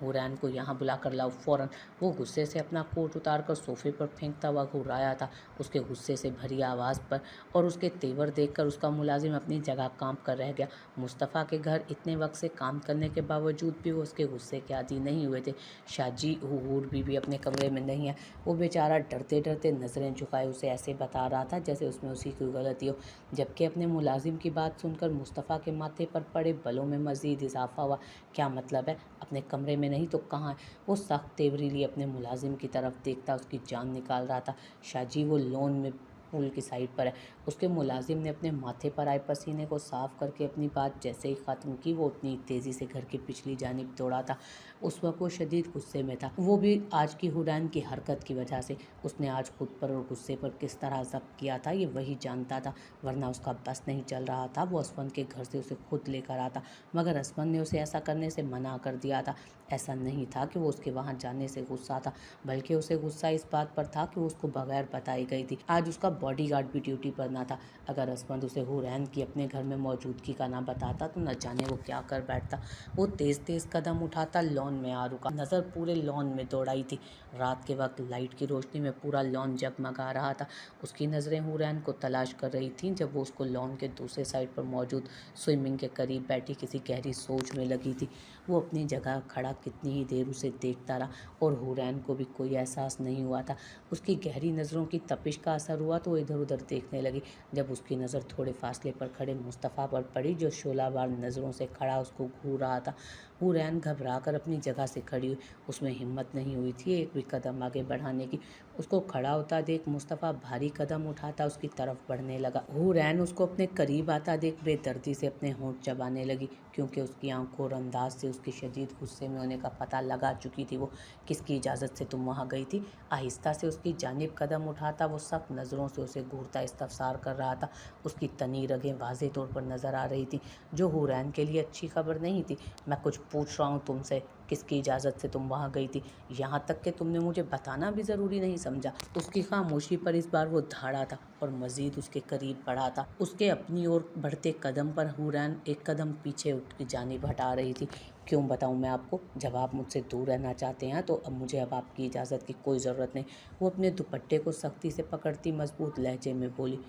हुरैन को यहाँ बुला कर लाओ फ़ौरन। वो गुस्से से अपना कोट उतार कर सोफे पर फेंकता हुआ घुर्राया था। उसके गुस्से से भरी आवाज़ पर और उसके तेवर देखकर उसका मुलाजिम अपनी जगह कांप कर रह गया। मुस्तफ़ा के घर इतने वक्त से काम करने के बावजूद भी वो उसके गुस्से के आदी नहीं हुए थे। शाजी हूर बीवी अपने कमरे में नहीं है। वो बेचारा डरते डरते नज़रें झुकाए उसे ऐसे बता रहा था जैसे उसमें उसी की गलती हो, जबकि अपने मुलाजिम की बात सुनकर मुस्तफ़ा के माथे पर पड़े बलों में मज़ीद इजाफा हुआ। क्या मतलब है, अपने कमरे में नहीं तो कहाँ है? वो सख्त तेवरी लिए अपने मुलाजिम की तरफ देखता उसकी जान निकाल रहा था। शाजी वो लॉन में पूल की साइड पर है। उसके मुलाजिम ने अपने माथे पर आए पसीने को साफ करके अपनी बात जैसे ही ख़त्म की वो उतनी तेज़ी से घर की पिछली जानिब दौड़ा था। उस वक्त वो शदीद गुस्से में था, वो भी आज की हुरैन की हरकत की वजह से। उसने आज खुद पर और गुस्से पर किस तरह ज़ब्त किया था ये वही जानता था, वरना उसका बस नहीं चल रहा था। वो असफन के घर से उसे खुद लेकर आता, मगर असफन ने उसे ऐसा करने से मना कर दिया था। ऐसा नहीं था कि वो उसके वहाँ जाने से गुस्सा था, बल्कि उसे गुस्सा इस बात पर था कि वो उसको बगैर बताई गई थी। आज उसका बॉडीगार्ड भी ड्यूटी पर ना था। अगर असफंद उसे हुरैन की अपने घर में मौजूदगी का ना बताता तो न जाने वो क्या कर बैठता। वो तेज़ तेज़ कदम उठाता लॉन में आ रुका। नज़र पूरे लॉन में दौड़ाई थी। रात के वक्त लाइट की रोशनी में पूरा लॉन जगमगा रहा था। उसकी नज़रें हुरैन को तलाश कर रही थीं जब वो उसको लॉन के दूसरे साइड पर मौजूद स्विमिंग के करीब बैठी किसी गहरी सोच में लगी थी। वो अपनी जगह खड़ा कितनी ही देर उसे देखता रहा और हुरैन को भी कोई एहसास नहीं हुआ था। उसकी गहरी नज़रों की तपिश का असर हुआ तो वो इधर उधर देखने लगी। जब उसकी नज़र थोड़े फासले पर खड़े मुस्तफ़ा पर पड़ी जो शोलाबार नज़रों से खड़ा उसको घूर रहा था, हुरैन घबरा कर अपनी जगह से खड़ी हुई। उसमें हिम्मत नहीं हुई थी एक भी कदम आगे बढ़ाने की। उसको खड़ा होता देख मुस्तफ़ा भारी कदम उठाता उसकी तरफ बढ़ने लगा। हुरैन उसको अपने करीब आता देख बेदर्दी से अपने होंठ चबाने लगी, क्योंकि उसकी आंखों और अंदाज से उसके शदीद गुस्से में होने का पता लगा चुकी थी। वो किसकी इजाज़त से तुम वहाँ गई थी? आहिस्ता से उसकी जानिब कदम उठाता वो सख्त नज़रों से उसे घूरता इस्तफसार कर रहा था। उसकी तनी रगें वाज़ेह तौर पर नज़र आ रही थी, जो हुरैन के लिए अच्छी खबर नहीं थी। मैं कुछ पूछ रहा हूँ तुमसे, किसकी इजाज़त से तुम वहाँ गई थी? यहाँ तक कि तुमने मुझे बताना भी ज़रूरी नहीं समझा। उसकी खामोशी पर इस बार वो धाड़ा था और मज़ीद उसके करीब बढ़ा था। उसके अपनी ओर बढ़ते कदम पर हुरैन एक कदम पीछे उठ की जानिब हटा रही थी। क्यों बताऊं मैं आपको? जब आप मुझसे दूर रहना चाहते हैं तो अब मुझे अब आपकी इजाज़त की कोई ज़रूरत नहीं। वो अपने दुपट्टे को सख्ती से पकड़ती मजबूत लहजे में बोली।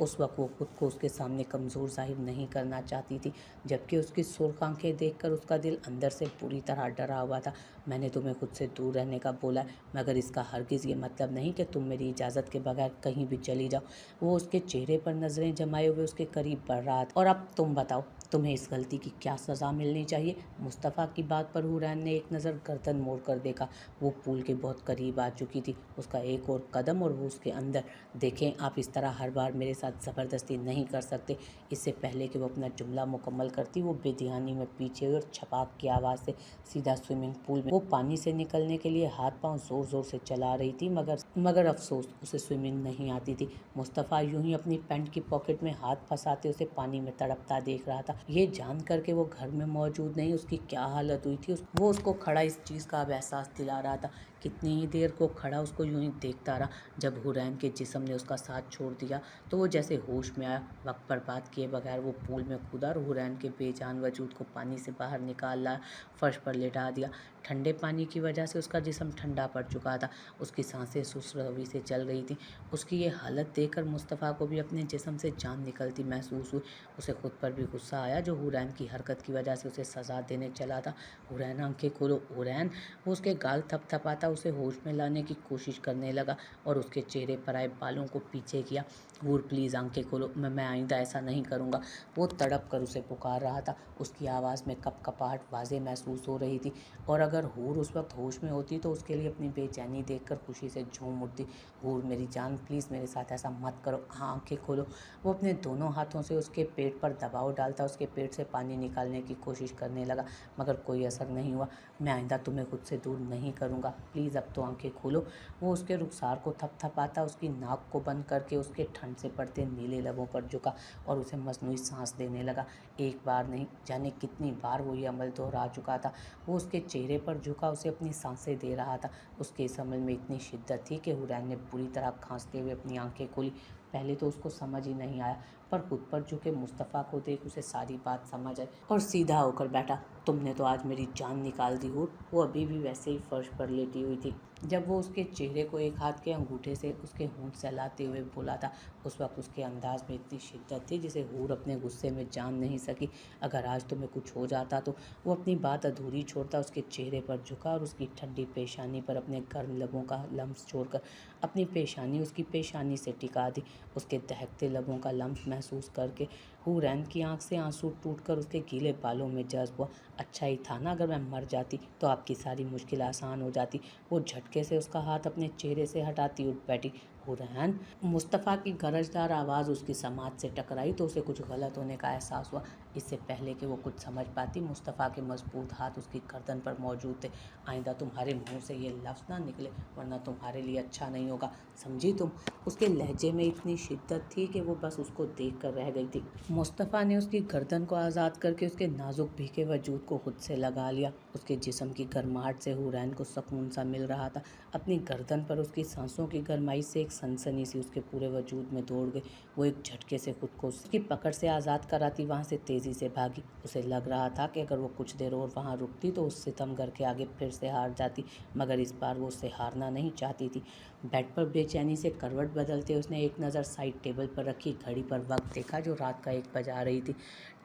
उस वक्त वो खुद को उसके सामने कमज़ोर ज़ाहिर नहीं करना चाहती थी, जबकि उसकी सुर्ख आंखें देखकर उसका दिल अंदर से पूरी तरह डरा हुआ था। मैंने तुम्हें खुद से दूर रहने का बोला है, मगर इसका हरगिज़ ये मतलब नहीं कि तुम मेरी इजाज़त के बगैर कहीं भी चली जाओ। वो उसके चेहरे पर नज़रें जमाए हुए उसके करीब बढ़ रहा था। और अब तुम बताओ, तुम्हें इस गलती की क्या सज़ा मिलनी चाहिए? मुस्तफ़ा की बात पर हुरैन ने एक नज़र गर्दन मोड़ कर देखा। वो पुल के बहुत करीब आ चुकी थी। उसका एक और कदम और वो उसके अंदर। देखें, आप इस तरह हर बार मेरे साथ ज़बरदस्ती नहीं कर सकते। इससे पहले कि वो अपना जुमला मुकम्मल करती वो बेध्यानी में पीछे हुई और छपाक की आवाज़ से सीधा स्विमिंग पूल में। वो पानी से निकलने के लिए हाथ पांव ज़ोर ज़ोर से चला रही थी, मगर अफसोस उसे स्विमिंग नहीं आती थी। मुस्तफ़ा यूं ही अपनी पैंट की पॉकेट में हाथ फंसाते उसे पानी में तड़पता देख रहा था। ये जान कर के वो घर में मौजूद नहीं, उसकी क्या हालत हुई थी वो उसको खड़ा इस चीज़ का अब एहसास दिला रहा था। कितनी ही देर को खड़ा उसको यूं ही देखता रहा। जब हुरैन के जिस्म ने उसका साथ छोड़ दिया तो वो जैसे होश में आया। वक्त बर्बाद किए बगैर वो पूल में कूदा और हुरैन के बेजान वजूद को पानी से बाहर निकाल लाया, फर्श पर लेटा दिया। ठंडे पानी की वजह से उसका जिस्म ठंडा पड़ चुका था। उसकी सांसें सुस्त रवि से चल रही थी। उसकी ये हालत देखकर मुस्तफ़ा को भी अपने जिस्म से जान निकलती महसूस हुई। उसे खुद पर भी गुस्सा आया जो हुरैन की हरकत की वजह से उसे सज़ा देने चला था। हुरैन, आंखें खोलो हुरैन। वो उसके गाल थपथपाता उसे होश में लाने की कोशिश करने लगा और उसके चेहरे पर आए बालों को पीछे किया। हूर, प्लीज़ आंखें खोलो, मैं आइंदा ऐसा नहीं करूँगा। वो तड़प कर उसे पुकार रहा था। उसकी आवाज़ में कपकपाहट वाज़ेह महसूस हो रही थी, और अगर हूर उस वक्त होश में होती तो उसके लिए अपनी बेचैनी देखकर खुशी से झूम उठती। हूर मेरी जान, प्लीज़ मेरे साथ ऐसा मत करो, हाँ आंखें खोलो। वो अपने दोनों हाथों से उसके पेट पर दबाव डालता उसके पेट से पानी निकालने की कोशिश करने लगा, मगर कोई असर नहीं हुआ। मैं आइंदा तुम्हें खुद से दूर नहीं करूँगा, प्लीज़ अब तो आंखें खोलो। वो उसके रुखसार को थपथपाता उसकी नाक को बंद करके उसके ठंड से पड़ते नीले लबों पर झुका और उसे मसनूई सांस देने लगा। एक बार नहीं जाने कितनी बार वो ये अमल दोहरा चुका था। वो उसके चेहरे पर झुका उसे अपनी सांसें दे रहा था। उसके इस अमल में इतनी शिद्दत थी कि हुरैन ने बुरी तरह खांसते हुए अपनी आंखें खोली। पहले तो उसको समझ ही नहीं आया, पर खुद पर झुके मुस्तफ़ा को देख उसे सारी बात समझ आई और सीधा होकर बैठा। तुमने तो आज मेरी जान निकाल दी हूँ। वो अभी भी वैसे ही फर्श पर लेटी हुई थी जब वो उसके चेहरे को एक हाथ के अंगूठे से उसके होंठ सहलाते हुए बोला था। उस वक्त उसके अंदाज में इतनी शिद्दत थी जिसे हूर अपने गुस्से में जान नहीं सकी। अगर आज तुम्हें कुछ हो जाता तो। वो अपनी बात अधूरी छोड़ता उसके चेहरे पर झुका और उसकी ठंडी पेशानी पर अपने गर्म लबों का लम्स छोड़कर अपनी पेशानी उसकी पेशानी से टिका दी। उसके दहकते लबों का लम्स महसूस करके हुरैन की आंख से आंसू टूटकर उसके गीले बालों में जज्ब हुआ। अच्छा ही था ना, अगर मैं मर जाती तो आपकी सारी मुश्किल आसान हो जाती। वो झटके से उसका हाथ अपने चेहरे से हटाती उठ बैठी। हुरैन। मुस्तफ़ा की गरजदार आवाज़ उसकी समाज से टकराई तो उसे कुछ गलत होने का एहसास हुआ। इससे पहले कि वो कुछ समझ पाती, मुस्तफ़ा के मजबूत हाथ उसकी गर्दन पर मौजूद थे। आइंदा तुम्हारे मुंह से ये लफ्ज़ ना निकले, वरना तुम्हारे लिए अच्छा नहीं होगा, समझी तुम। उसके लहजे में इतनी शिद्दत थी कि वो बस उसको देख कर रह गई थी। मुस्तफ़ा ने उसकी गर्दन को आज़ाद करके उसके नाजुक भीगे वजूद को खुद से लगा लिया। उसके जिस्म की गर्माहट से हुरैन को सुकून सा मिल रहा था। अपनी गर्दन पर उसकी सांसों की गरमाई से एक सनसनी सी उसके पूरे वजूद में दौड़ गई। वो एक झटके से खुद को उसकी पकड़ से आज़ाद कराती वहाँ से तेज़ी से भागी। उसे लग रहा था कि अगर वो कुछ देर और वहाँ रुकती तो उस सितमगर के आगे फिर से हार जाती, मगर इस बार वो उससे हारना नहीं चाहती थी। बेड पर बेचैनी से करवट बदलते उसने एक नज़र साइड टेबल पर रखी घड़ी पर वक्त देखा जो रात का 1 बजा रही थी।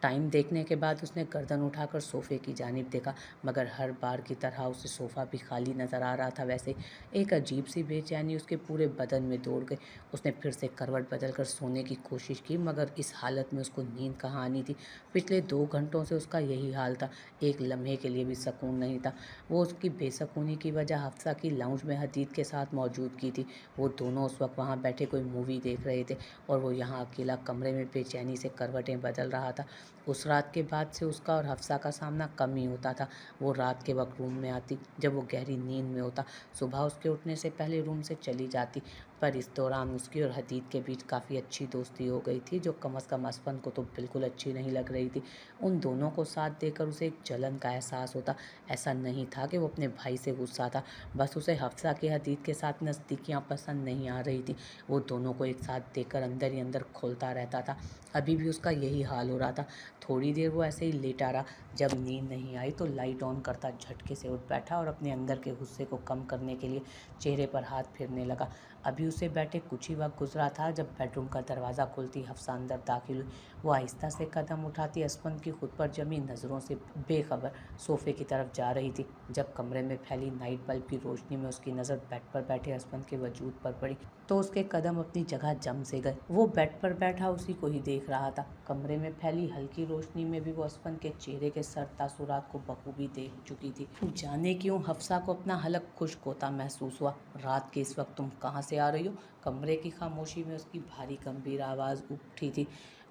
टाइम देखने के बाद उसने गर्दन उठाकर सोफ़े की जानिब देखा, मगर हर बार की तरह उसे सोफ़ा भी खाली नज़र आ रहा था। वैसे एक अजीब सी बेचैनी उसके पूरे बदन में दौड़ गई। उसने फिर से करवट बदलकर सोने की कोशिश की, मगर इस हालत में उसको नींद कहाँ आनी थी। पिछले 2 घंटों से उसका यही हाल था। एक लम्हे के लिए भी सुकून नहीं था। वो उसकी बेसुकूनी की वजह हफ्सा की लाउंज में हदीद के साथ मौजूदगी थी। वो दोनों उस वक्त वहाँ बैठे कोई मूवी देख रहे थे और वो यहाँ अकेला कमरे में बेचैनी से करवटें बदल रहा था। उस रात के बाद से उसका और हफ्सा का सामना कम ही होता था। वो रात के वक्त रूम में आती जब वो गहरी नींद में होता। सुबह उसके उठने से पहले रूम से चली जाती, पर इस दौरान उसकी और हदीद के बीच काफ़ी अच्छी दोस्ती हो गई थी, जो कम अज़ कम असफन को तो बिल्कुल अच्छी नहीं लग रही थी। उन दोनों को साथ देकर उसे एक जलन का एहसास होता। ऐसा नहीं था कि वो अपने भाई से गुस्सा था, बस उसे हफ्सा के हदीद के साथ नज़दीकियाँ पसंद नहीं आ रही थी। वो दोनों को एक साथ देखकर अंदर ही अंदर खोलता रहता था। अभी भी उसका यही हाल हो रहा था। थोड़ी देर वो ऐसे ही लेटा रहा। जब नींद नहीं आई तो लाइट ऑन करता झटके से उठ बैठा और अपने अंदर के गुस्से को कम करने के लिए चेहरे पर हाथ फेरने लगा। अभी उसे बैठे कुछ ही वक्त गुजरा था जब बेडरूम का दरवाज़ा खुलती हफ्सा अंदर दाखिल हुई। वो आहिस्ता से कदम उठाती असफन की खुद पर जमी नज़रों से बेखबर सोफ़े की तरफ जा रही थी। जब कमरे में फैली नाइट बल्ब की रोशनी में उसकी नज़र बेड पर बैठे असफन के वजूद पर पड़ी तो उसके कदम अपनी जगह जम से गए। वो बेड पर बैठा उसी को ही देख रहा था। कमरे में फैली हल्की रोशनी में भी वो असफन के चेहरे के सर तासुरात को बखूबी देख चुकी थी। जाने क्यों हफ्सा को अपना हलक खुश्क होता महसूस हुआ। रात के इस वक्त तुम कहाँ से आ रही हो? कमरे की खामोशी में उसकी भारी गंभीर आवाज़ उठी थी।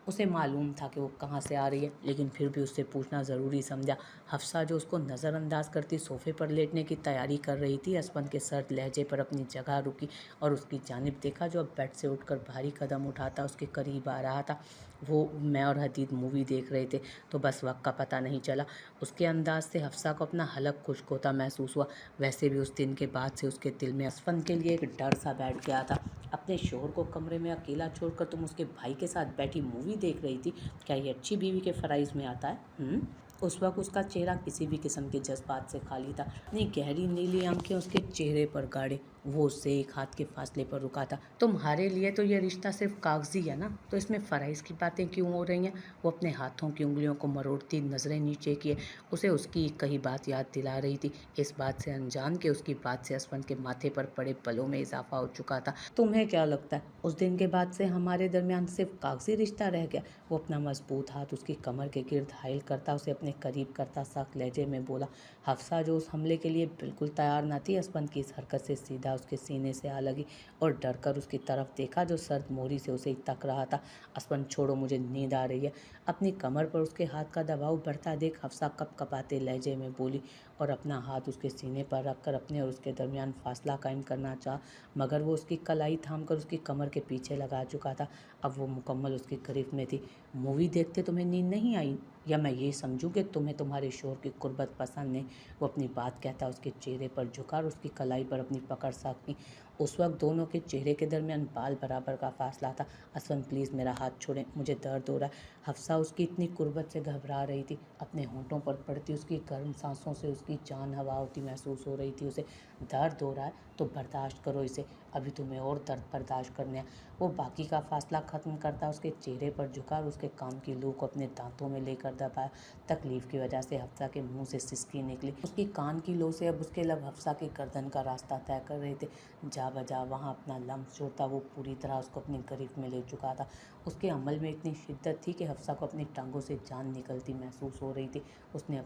उसे मालूम था कि वो कहाँ से आ रही है, लेकिन फिर भी उससे पूछना ज़रूरी समझा। हफ्सा जो उसको नज़रअंदाज करती सोफ़े पर लेटने की तैयारी कर रही थी, असफन के सर्द लहजे पर अपनी जगह रुकी और उसकी जानिब देखा जो अब बेड से उठकर भारी कदम उठाता उसके करीब आ रहा था। वो मैं और हदीद मूवी देख रहे थे तो बस वक्त का पता नहीं चला। उसके अंदाज से हफ्सा को अपना हलक खुश्क होता महसूस हुआ। वैसे भी उस दिन के बाद से उसके दिल में असफन के लिए एक डर सा बैठ गया था। अपने शोहर को कमरे में अकेला छोड़कर तुम उसके भाई के साथ बैठी मूवी देख रही थी, क्या ये अच्छी बीवी के फराइज में आता है? उस वक्त उसका चेहरा किसी भी किस्म के जज्बात से खाली था। अपनी गहरी नीली आंखें उसके चेहरे पर गाड़े वो उससे एक हाथ के फासले पर रुका था। तुम्हारे लिए तो ये रिश्ता सिर्फ कागजी है ना, तो इसमें फराइज की बातें क्यों हो रही हैं? वो अपने हाथों की उंगलियों को मरोड़ती नजरें नीचे किए उसे उसकी कही बात याद दिला रही थी, इस बात से अनजान के उसकी बात से असफन के माथे पर पड़े पलों में इजाफा हो चुका था। तुम्हें क्या लगता है उस दिन के बाद से हमारे दरमियान सिर्फ कागजी रिश्ता रह गया? वो अपना मजबूत हाथ उसकी कमर के गिर्द हाइल करता उसे अपने करीब करता सख्त लहजे में बोला। हफ्सा जो उस हमले के लिए बिल्कुल तैयार न थी, असफन की इस हरकत से सीधा उसके सीने से आ लगी और डर कर उसकी तरफ देखा जो सर्द मोहरी से उसे तक रहा था। असफन छोड़ो, मुझे नींद आ रही है। अपनी कमर पर उसके हाथ का दबाव बढ़ता देख हफ्सा कप कपाते लहजे में बोली और अपना हाथ उसके सीने पर रखकर अपने और उसके दरमियान फासला कायम करना चाहा, मगर वो उसकी कलाई थामकर उसकी कमर के पीछे लगा चुका था। अब वो मुकम्मल उसके करीब में थी। मूवी देखते तुम्हें नींद नहीं आई, या मैं ये समझूं कि तुम्हें तुम्हारे शोहर की कुर्बत पसंद नहीं? वो अपनी बात कहता उसके चेहरे पर झुका और उसकी कलाई पर अपनी पकड़ साकी उस वक्त दोनों के चेहरे के दरमियान बाल बराबर का फासला था। असफन प्लीज़ मेरा हाथ छोड़ें, मुझे दर्द हो रहा है। हफ्सा उसकी इतनी कुर्बत से घबरा रही थी। अपने होंठों पर पड़ती उसकी गर्म सांसों से उसकी जान हवा होती महसूस हो रही थी। उसे दर्द हो रहा है तो बर्दाश्त करो इसे, अभी तुम्हें और दर्द बर्दाश्त करने हैं। वो बाकी का फासला ख़त्म करता उसके चेहरे पर झुका और उसके कान की लू को अपने दांतों में लेकर दबाया। तकलीफ़ की वजह से हफ्सा के मुंह से सिसकी निकली। उसकी कान की लो से अब उसके लब हफ्सा के गर्दन का रास्ता तय कर रहे थे। जा बजा वहाँ अपना लम्स जोड़ता वो पूरी तरह उसको अपनी गिरफ्त में ले चुका था। उसके अमल में इतनी शिद्दत थी कि हफ्सा को अपनी टांगों से जान निकलती महसूस हो रही थी। उसने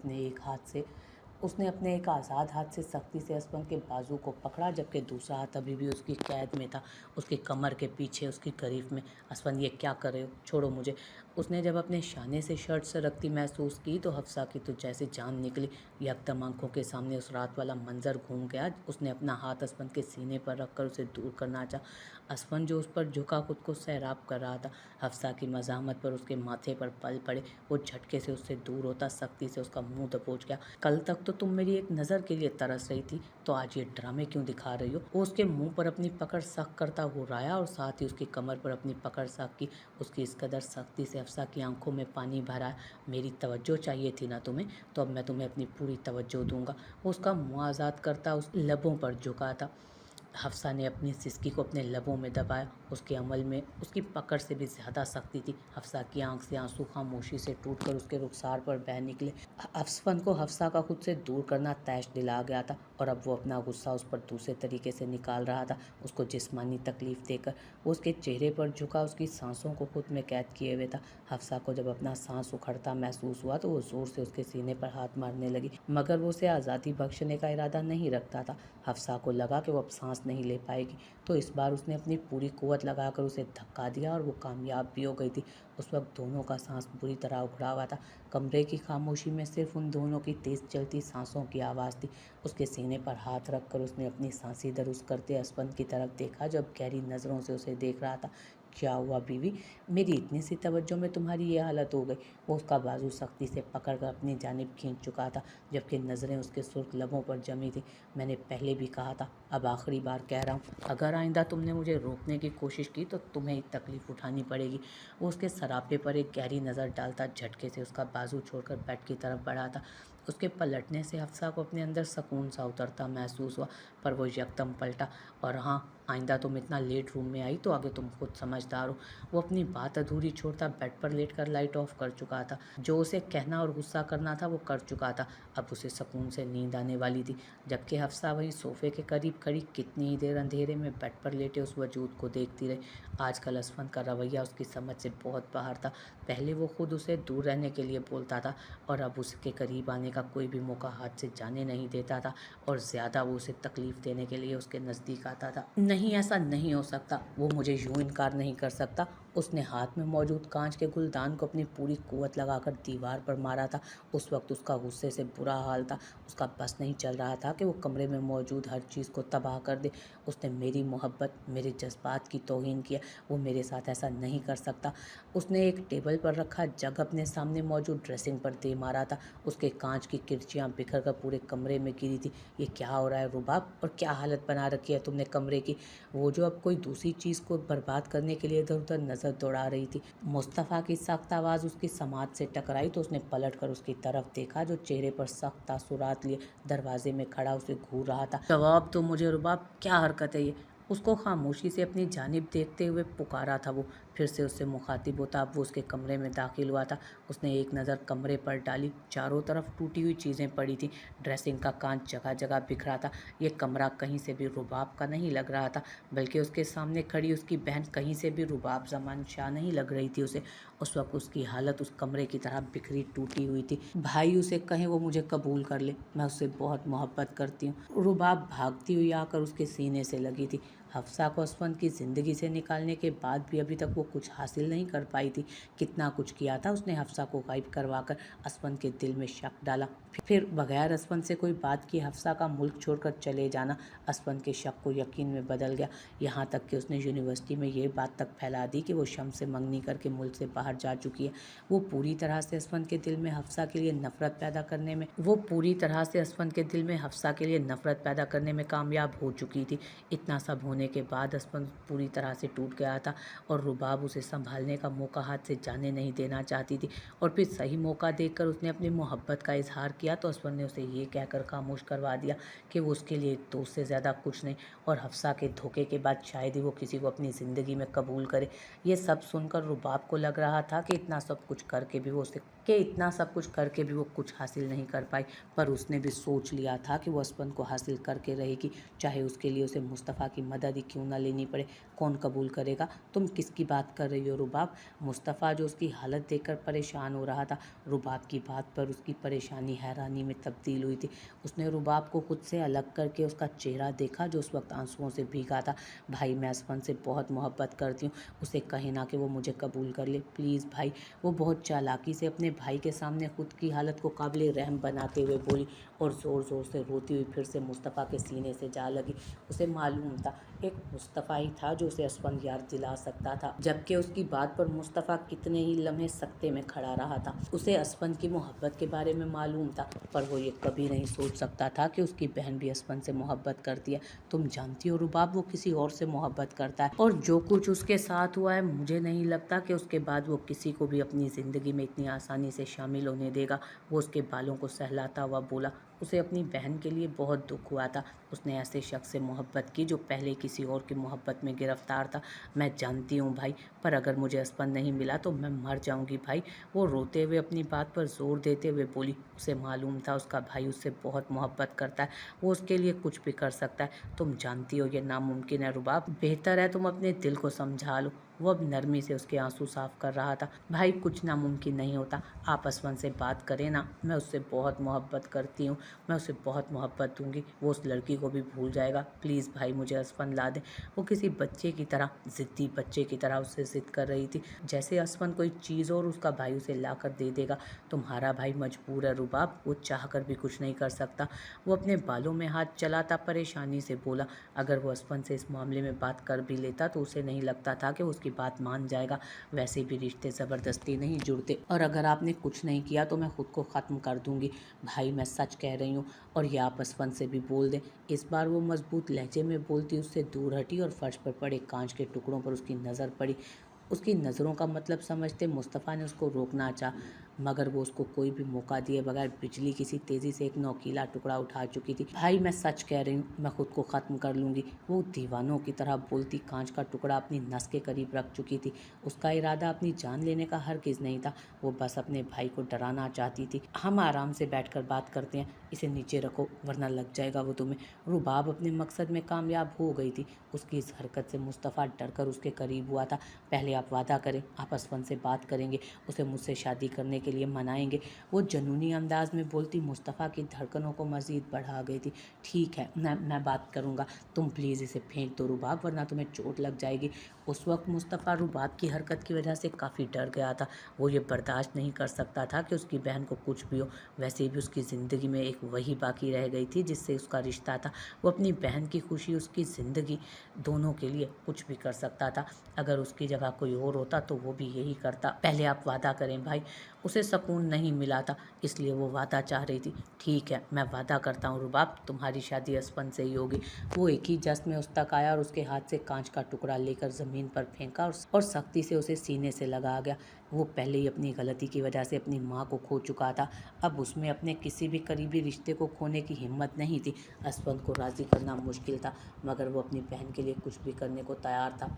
अपने एक आज़ाद हाथ से सख्ती से असफन के बाजू को पकड़ा, जबकि दूसरा हाथ अभी भी उसकी कैद में था, उसकी कमर के पीछे उसकी गिरफ्त में। असफन ये क्या कर रहे हो, छोड़ो मुझे। उसने जब अपने शाने से शर्ट से रखती महसूस की तो हफ्सा की तो जैसे जान निकली। यकदम आंखों के सामने उस रात वाला मंजर घूम गया। उसने अपना हाथ असफन के सीने पर रखकर उसे दूर करना चाहा। असफन जो उस पर झुका खुद को सैराब कर रहा था। हफ्सा की मज़ाहमत पर उसके माथे पर पल पड़े। वो झटके से उससे दूर होता सख्ती से उसका मुंह दबोच गया। कल तक तो तुम मेरी एक नज़र के लिए तरस रही थी, तो आज ये ड्रामे क्यों दिखा रही हो। वो उसके मुंह पर अपनी पकड़ सख्त करता घुराया और साथ ही उसकी कमर पर अपनी पकड़ सख्त की। उसकी इस कदर सख्ती से हफ्सा की आंखों में पानी भरा। मेरी तवज्जो चाहिए थी ना तुम्हें, तो अब मैं तुम्हें अपनी पूरी तवज्जो दूंगा। वो उसका मुंह आज़ाद करता उस लबों पर झुका था। हफ्सा ने अपनी सिसकी को अपने लबों में दबाया। उसके अमल में उसकी पकड़ से भी ज़्यादा सख्ती थी। हफ्सा की आंख से आंसू खामोशी से टूटकर उसके रुखसार पर बह निकले। असफन को हफ्सा का खुद से दूर करना तैश दिला गया था और अब वो अपना गुस्सा उस पर दूसरे तरीके से निकाल रहा था, उसको जिस्मानी तकलीफ़ देकर। वो उसके चेहरे पर झुका उसकी सांसों को खुद में कैद किए हुए था। हफ्सा को जब अपना सांस उखड़ता महसूस हुआ तो वो ज़ोर से उसके सीने पर हाथ मारने लगी, मगर वो उसे आज़ादी बख्शने का इरादा नहीं रखता था। हफ्सा को लगा कि वो अब सांस नहीं ले पाएगी, तो इस बार उसने अपनी पूरी कुव्वत लगाकर उसे धक्का दिया और वो कामयाब भी हो गई थी। उस वक्त दोनों का सांस बुरी तरह उखड़ा हुआ था। कमरे की खामोशी में सिर्फ उन दोनों की तेज़ चलती सांसों की आवाज़ थी। उसके सीने पर हाथ रखकर उसने अपनी सांसें दुरुस्त करते असफन की तरफ देखा, जो अब गहरी नज़रों से उसे देख रहा था। क्या हुआ बीवी, मेरी इतनी सी तवज्जो में तुम्हारी ये हालत हो गई। वो उसका बाजू सख्ती से पकड़कर अपनी जानिब खींच चुका था, जबकि नज़रें उसके सुर्ख लबों पर जमी थी। मैंने पहले भी कहा था, अब आखिरी बार कह रहा हूँ, अगर आइंदा तुमने मुझे रोकने की कोशिश की तो तुम्हें तकलीफ़ उठानी पड़ेगी। वो उसके सरापे पर एक गहरी नज़र डालता झटके से उसका बाजू छोड़कर बेड की तरफ बढ़ा था। उसके पलटने से हफ्सा को अपने अंदर सुकून सा उतरता महसूस हुआ, पर वो यकदम पलटा। और हाँ, आइंदा तुम इतना लेट रूम में आई तो आगे तुम खुद समझदार हो। वो अपनी बात अधूरी छोड़ता बेड पर लेटकर लाइट ऑफ कर चुका था। जो उसे कहना और गुस्सा करना था वो कर चुका था। अब उसे सुकून से नींद आने वाली थी, जबकि हफ्सा वहीं सोफे के करीब खड़ी कितनी ही देर अंधेरे में बेड पर लेटे उस वजूद को देखती रही। आजकल असफन का रवैया उसकी समझ से बहुत बाहर था। पहले वो खुद उसे दूर रहने के लिए बोलता था और अब उसके करीब आने का कोई भी मौका हाथ से जाने नहीं देता था, और ज़्यादा वो उसे तकलीफ़ देने के लिए उसके नज़दीक आता था। नहीं, ऐसा नहीं हो सकता, वो मुझे यूँ इनकार नहीं कर सकता। उसने हाथ में मौजूद कांच के गुलदान को अपनी पूरी कुव्वत लगाकर दीवार पर मारा था। उस वक्त उसका गुस्से से बुरा हाल था। उसका बस नहीं चल रहा था कि वो कमरे में मौजूद हर चीज़ को तबाह कर दे। उसने मेरी मोहब्बत, मेरे जज्बात की तौहीन किया। वो मेरे साथ ऐसा नहीं कर सकता। उसने एक टेबल पर रखा जग अपने सामने मौजूद ड्रेसिंग पर दे मारा था। उसके कांच की किरचियाँ बिखर कर पूरे कमरे में गिरी थी। ये क्या हो रहा है रुबाब, और क्या हालत बना रखी है तुमने कमरे की। वो जो अब कोई दूसरी चीज़ को बर्बाद करने के लिए इधर उधर नज़र दौड़ा रही थी। मुस्तफ़ा की सख्त आवाज़ उसकी समात से टकराई तो उसने पलट कर उसकी तरफ देखा, जो चेहरे पर सख्त तासुरात लिए दरवाजे में खड़ा उसे घूर रहा था। जवाब तो मुझे रुबाब, क्या हरकत है ये। उसको खामोशी से अपनी जानिब देखते हुए पुकारा था वो। फिर से उससे मुखातिब होता अब वो उसके कमरे में दाखिल हुआ था। उसने एक नज़र कमरे पर डाली। चारों तरफ टूटी हुई चीज़ें पड़ी थी। ड्रेसिंग का कांच जगह जगह बिखरा था। ये कमरा कहीं से भी रुबाब का नहीं लग रहा था, बल्कि उसके सामने खड़ी उसकी बहन कहीं से भी रुबाब जमान शाह नहीं लग रही थी उसे। उस वक्त उसकी हालत उस कमरे की तरह बिखरी टूटी हुई थी। भाई उसे कहे वो मुझे कबूल कर ले, मैं उससे बहुत मोहब्बत करती हूँ। रुबाब भागती हुई आकर उसके सीने से लगी थी। हफ्सा को असफन की ज़िंदगी से निकालने के बाद भी अभी तक वो कुछ हासिल नहीं कर पाई थी। कितना कुछ किया था उसने हफ्सा को गायब करवाकर असफन के दिल में शक डाला। फिर बगैर असफन से कोई बात की हफ्सा का मुल्क छोड़कर चले जाना असफन के शक को यकीन में बदल गया। यहाँ तक कि उसने यूनिवर्सिटी में ये बात तक फैला दी कि वो शम से मंगनी करके मुल्क से बाहर जा चुकी है। वो पूरी तरह से असफन के दिल में हफ्सा के लिए नफरत पैदा करने में कामयाब हो चुकी थी। इतना सब होने होने के बाद असफन पूरी तरह से टूट गया था और रुबाब उसे संभालने का मौका हाथ से जाने नहीं देना चाहती थी। और फिर सही मौका देखकर उसने अपनी मोहब्बत का इजहार किया तो असफन ने उसे ये कहकर खामोश करवा दिया कि वो उसके लिए एक दोस्त से ज़्यादा कुछ नहीं, और हफ्सा के धोखे के बाद शायद ही वो किसी को अपनी ज़िंदगी में कबूल करे। ये सब सुनकर रुबाब को लग रहा था कि इतना सब कुछ करके भी वो कुछ हासिल नहीं कर पाई, पर उसने भी सोच लिया था कि वो असफन को हासिल करके रहेगी, चाहे उसके लिए उसे मुस्तफ़ा की मदद ही क्यों ना लेनी पड़े। कौन कबूल करेगा? तुम किसकी बात कर रही हो रुबाब? मुस्तफ़ा जो उसकी हालत देखकर परेशान हो रहा था। रुबाब की बात पर उसकी परेशानी हैरानी में तब्दील हुई थी। उसने रुबाब को खुद से अलग करके उसका चेहरा देखा जो उस वक्त आंसुओं से भीगा था। भाई, मैं असफन से बहुत मोहब्बत करती हूँ, उसे कहे ना कि वो मुझे कबूल कर ले प्लीज़ भाई। वो बहुत चालाकी से अपने भाई के सामने खुद की हालत को काबिल रहम बनाते हुए बोली और ज़ोर ज़ोर से रोती हुई फिर से मुस्तफ़ा के सीने से जा लगी। उसे मालूम था एक मुस्तफ़ा ही था जो उसे असफन याद दिला सकता था, जबकि उसकी बात पर मुस्तफ़ा कितने ही लम्हे सकते में खड़ा रहा था। उसे असफन की मोहब्बत के बारे में मालूम था, पर वो ये कभी नहीं सोच सकता था कि उसकी बहन भी असफन से मोहब्बत करती है। तुम जानती हो रुबाब, वो किसी और से मोहब्बत करता है, और जो कुछ उसके साथ हुआ है मुझे नहीं लगता कि उसके बाद वो किसी को भी अपनी ज़िंदगी में इतनी आसानी से शामिल होने देगा। वो उसके बालों को सहलाता हुआ बोला। उसे अपनी बहन के लिए बहुत दुख हुआ था। उसने ऐसे शख्स से मोहब्बत की जो पहले किसी और की मोहब्बत में गिरफ्तार था। मैं जानती हूँ भाई, पर अगर मुझे असफन नहीं मिला तो मैं मर जाऊँगी भाई। वो रोते हुए अपनी बात पर जोर देते हुए बोली। उसे मालूम था उसका भाई उससे बहुत मोहब्बत करता है, वो उसके लिए कुछ भी कर सकता है। तुम जानती हो ये नामुमकिन है रुबाब, बेहतर है तुम अपने दिल को समझा लो। वो अब नरमी से उसके आंसू साफ कर रहा था। भाई, कुछ नामुमकिन नहीं होता, आप असफन से बात करें ना, मैं उससे बहुत मोहब्बत करती हूँ, मैं उसे बहुत मोहब्बत दूंगी, वो उस लड़की को भी भूल जाएगा। प्लीज़ भाई, मुझे असफन ला दें। वो किसी बच्चे की तरह, ज़िद्दी बच्चे की तरह उससे ज़िद कर रही थी, जैसे असफन कोई चीज़ और उसका भाई उसे ला कर दे देगा। तुम्हारा भाई मजबूर है रुबाब, वो चाह कर भी कुछ नहीं कर सकता। वो अपने बालों में हाथ चलाता परेशानी से बोला। अगर वो असफन से इस मामले में बात कर भी लेता तो उसे नहीं लगता था कि उसकी बात मान जाएगा। वैसे भी रिश्ते ज़बरदस्ती नहीं जुड़ते, और अगर आपने कुछ नहीं किया तो मैं खुद को ख़त्म कर दूंगी। भाई, मैं सच कह रही हूँ, और ये आप असफन से भी बोल दें। इस बार वो मजबूत लहजे में बोलती उससे दूर हटी और फर्श पर पड़े कांच के टुकड़ों पर उसकी नज़र पड़ी। उसकी नज़रों का मतलब समझते मुस्तफ़ा ने उसको रोकना चाहा, मगर वो उसको कोई भी मौका दिए बगैर बिजली किसी तेज़ी से एक नोकीला टुकड़ा उठा चुकी थी। भाई, मैं सच कह रही हूँ, मैं खुद को ख़त्म कर लूँगी। वो दीवानों की तरह बोलती कांच का टुकड़ा अपनी नस के करीब रख चुकी थी। उसका इरादा अपनी जान लेने का हरगिज़ नहीं था, वो बस अपने भाई को डराना चाहती थी। हम आराम से बैठकर बात करते हैं, इसे नीचे रखो वरना लग जाएगा वो तुम्हें। रुबाब अपने मकसद में कामयाब हो गई थी। उसकी इस हरकत से मुस्तफ़ा डरकर उसके करीब हुआ था। पहले आप वादा करें, आप असफन से बात करेंगे, उसे मुझसे शादी करने के लिए मनाएंगे। वो जुनूनी अंदाज में बोलती मुस्तफ़ा की धड़कनों को मज़ीद बढ़ा गई थी। ठीक है, मैं बात करूँगा, तुम प्लीज़ इसे फेंक दो रुबाब, वरना तुम्हें चोट लग जाएगी। उस वक्त मुस्तफ़ा रुबाब की हरकत की वजह से काफ़ी डर गया था। वो ये बर्दाश्त नहीं कर सकता था कि उसकी बहन को कुछ भी हो। वैसे भी उसकी ज़िंदगी में एक वही बाकी रह गई थी जिससे उसका रिश्ता था। वो अपनी बहन की खुशी, उसकी ज़िंदगी, दोनों के लिए कुछ भी कर सकता था। अगर उसकी जगह कोई और होता तो वो भी यही करता। पहले आप वादा करें भाई। उसे सुकून नहीं मिला था, इसलिए वो वादा चाह रही थी। ठीक है, मैं वादा करता हूँ रुबाब, तुम्हारी शादी असफन से ही होगी। वो एक ही जश्न में उस तक आया और उसके हाथ से कांच का टुकड़ा लेकर ज़मीन पर फेंका और सख्ती से उसे सीने से लगा गया। वो पहले ही अपनी गलती की वजह से अपनी माँ को खो चुका था, अब उसमें अपने किसी भी करीबी रिश्ते को खोने की हिम्मत नहीं थी। असफन को राज़ी करना मुश्किल था, मगर वो अपनी बहन के लिए कुछ भी करने को तैयार था।